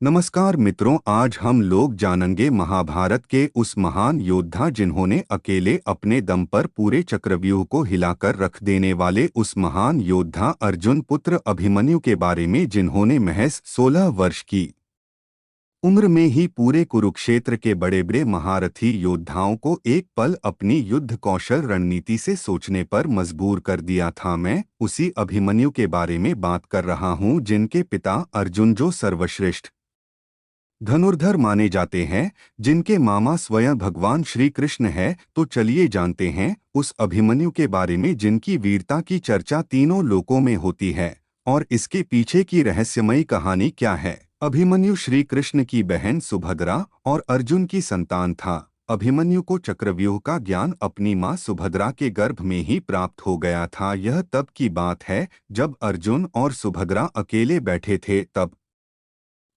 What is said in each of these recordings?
नमस्कार मित्रों, आज हम लोग जानेंगे महाभारत के उस महान योद्धा जिन्होंने अकेले अपने दम पर पूरे चक्रव्यूह को हिलाकर रख देने वाले उस महान योद्धा अर्जुन पुत्र अभिमन्यु के बारे में, जिन्होंने महज 16 वर्ष की उम्र में ही पूरे कुरुक्षेत्र के बड़े बड़े महारथी योद्धाओं को एक पल अपनी युद्ध कौशल रणनीति से सोचने पर मजबूर कर दिया था। मैं उसी अभिमन्यु के बारे में बात कर रहा हूँ, जिनके पिता अर्जुन जो सर्वश्रेष्ठ धनुर्धर माने जाते हैं, जिनके मामा स्वयं भगवान श्री कृष्ण है। तो चलिए जानते हैं उस अभिमन्यु के बारे में, जिनकी वीरता की चर्चा तीनों लोकों में होती है, और इसके पीछे की रहस्यमयी कहानी क्या है। अभिमन्यु श्री कृष्ण की बहन सुभद्रा और अर्जुन की संतान था। अभिमन्यु को चक्रव्यूह का ज्ञान अपनी मां सुभद्रा के गर्भ में ही प्राप्त हो गया था। यह तब की बात है जब अर्जुन और सुभद्रा अकेले बैठे थे। तब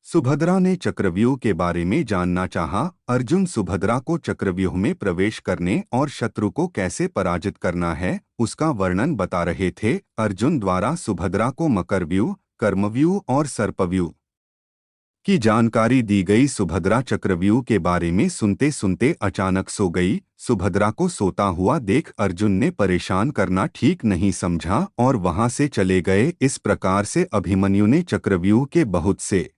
सुभद्रा ने चक्रव्यूह के बारे में जानना चाहा। अर्जुन सुभद्रा को चक्रव्यूह में प्रवेश करने और शत्रु को कैसे पराजित करना है उसका वर्णन बता रहे थे। अर्जुन द्वारा सुभद्रा को मकरव्यूह, कर्मव्यूह और सर्पव्यूह की जानकारी दी गई। सुभद्रा चक्रव्यूह के बारे में सुनते सुनते अचानक सो गई। सुभद्रा को सोता हुआ देख अर्जुन ने परेशान करना ठीक नहीं समझा और वहां से चले गए। इस प्रकार से अभिमन्यु ने चक्रव्यूह के बहुत से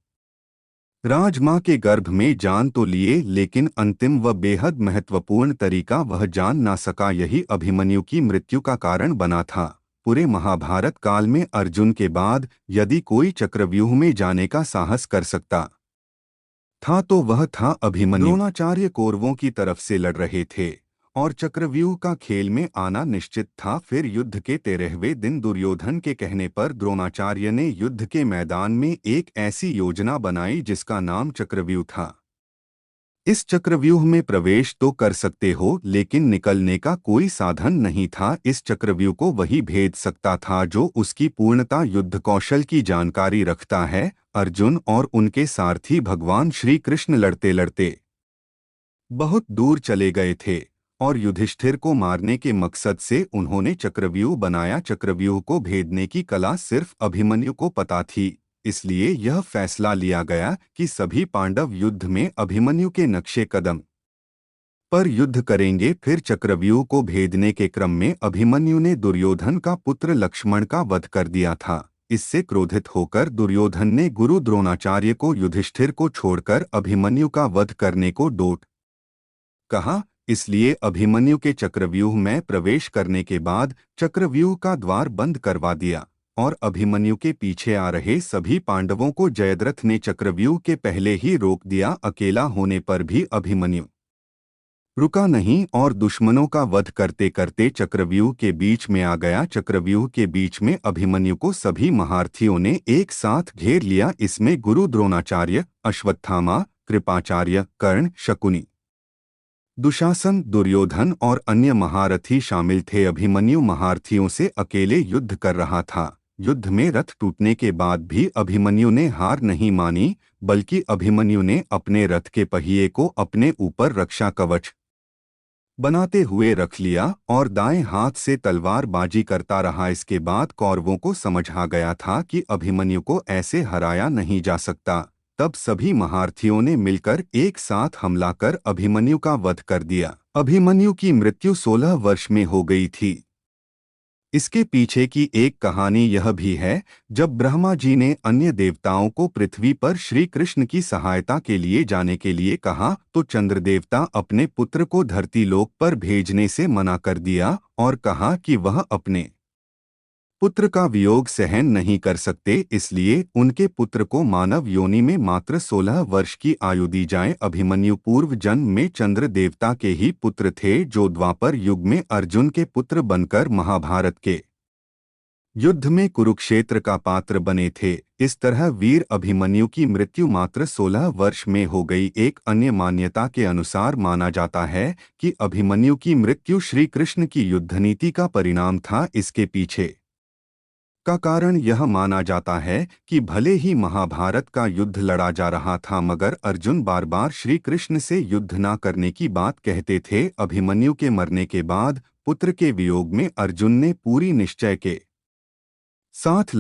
राजमां के गर्भ में जान तो लिए, लेकिन अंतिम व बेहद महत्वपूर्ण तरीका वह जान ना सका। यही अभिमन्यु की मृत्यु का कारण बना था। पूरे महाभारत काल में अर्जुन के बाद यदि कोई चक्रव्यूह में जाने का साहस कर सकता था तो वह था अभिमन्यु। द्रोणाचार्य कौरवों की तरफ से लड़ रहे थे और चक्रव्यूह का खेल में आना निश्चित था। फिर युद्ध के 13वें दिन दुर्योधन के कहने पर द्रोणाचार्य ने युद्ध के मैदान में एक ऐसी योजना बनाई जिसका नाम चक्रव्यूह था। इस चक्रव्यूह में प्रवेश तो कर सकते हो, लेकिन निकलने का कोई साधन नहीं था। इस चक्रव्यूह को वही भेद सकता था जो उसकी पूर्णता युद्ध कौशल की जानकारी रखता है। अर्जुन और उनके सारथी भगवान श्री कृष्ण लड़ते लड़ते बहुत दूर चले गए थे और युधिष्ठिर को मारने के मकसद से उन्होंने चक्रव्यूह बनाया। चक्रव्यूह को भेदने की कला सिर्फ अभिमन्यु को पता थी, इसलिए यह फैसला लिया गया कि सभी पांडव युद्ध में अभिमन्यु के नक्शे कदम पर युद्ध करेंगे। फिर चक्रव्यूह को भेदने के क्रम में अभिमन्यु ने दुर्योधन का पुत्र लक्ष्मण का वध कर दिया था। इससे क्रोधित होकर दुर्योधन ने गुरु द्रोणाचार्य को युधिष्ठिर को छोड़कर अभिमन्यु का वध करने को डोट कहा। इसलिए अभिमन्यु के चक्रव्यूह में प्रवेश करने के बाद चक्रव्यूह का द्वार बंद करवा दिया और अभिमन्यु के पीछे आ रहे सभी पांडवों को जयद्रथ ने चक्रव्यूह के पहले ही रोक दिया। अकेला होने पर भी अभिमन्यु रुका नहीं और दुश्मनों का वध करते करते चक्रव्यूह के बीच में आ गया। चक्रव्यूह के बीच में अभिमन्यु को सभी महारथियों ने एक साथ घेर लिया। इसमें गुरु द्रोणाचार्य, अश्वत्थामा, कृपाचार्य, कर्ण, शकुनी, दुशासन, दुर्योधन और अन्य महारथी शामिल थे। अभिमन्यु महारथियों से अकेले युद्ध कर रहा था। युद्ध में रथ टूटने के बाद भी अभिमन्यु ने हार नहीं मानी, बल्कि अभिमन्यु ने अपने रथ के पहिए को अपने ऊपर रक्षा कवच बनाते हुए रख लिया और दाएं हाथ से तलवारबाजी करता रहा। इसके बाद कौरवों को समझ आ गया था कि अभिमन्यु को ऐसे हराया नहीं जा सकता। तब सभी महारथियों ने मिलकर एक साथ हमला कर अभिमन्यु का वध कर दिया। अभिमन्यु की मृत्यु 16 वर्ष में हो गई थी। इसके पीछे की एक कहानी यह भी है, जब ब्रह्मा जी ने अन्य देवताओं को पृथ्वी पर श्री कृष्ण की सहायता के लिए जाने के लिए कहा तो चंद्रदेवता अपने पुत्र को धरती लोक पर भेजने से मना कर दिया और कहा कि वह अपने पुत्र का वियोग सहन नहीं कर सकते, इसलिए उनके पुत्र को मानव योनि में मात्र 16 वर्ष की आयु दी जाए। अभिमन्यु पूर्व जन्म में चंद्र देवता के ही पुत्र थे, जो द्वापर युग में अर्जुन के पुत्र बनकर महाभारत के युद्ध में कुरुक्षेत्र का पात्र बने थे। इस तरह वीर अभिमन्यु की मृत्यु मात्र 16 वर्ष में हो गई। एक अन्य मान्यता के अनुसार माना जाता है कि अभिमन्यु की मृत्यु श्री कृष्ण की युद्धनीति का परिणाम था। इसके पीछे का कारण यह माना जाता है कि भले ही महाभारत का युद्ध लड़ा जा रहा था, मगर अर्जुन बार बार श्री कृष्ण से युद्ध न करने की बात कहते थे। अभिमन्यु के मरने के बाद पुत्र के वियोग में अर्जुन ने पूरी निश्चय के साथ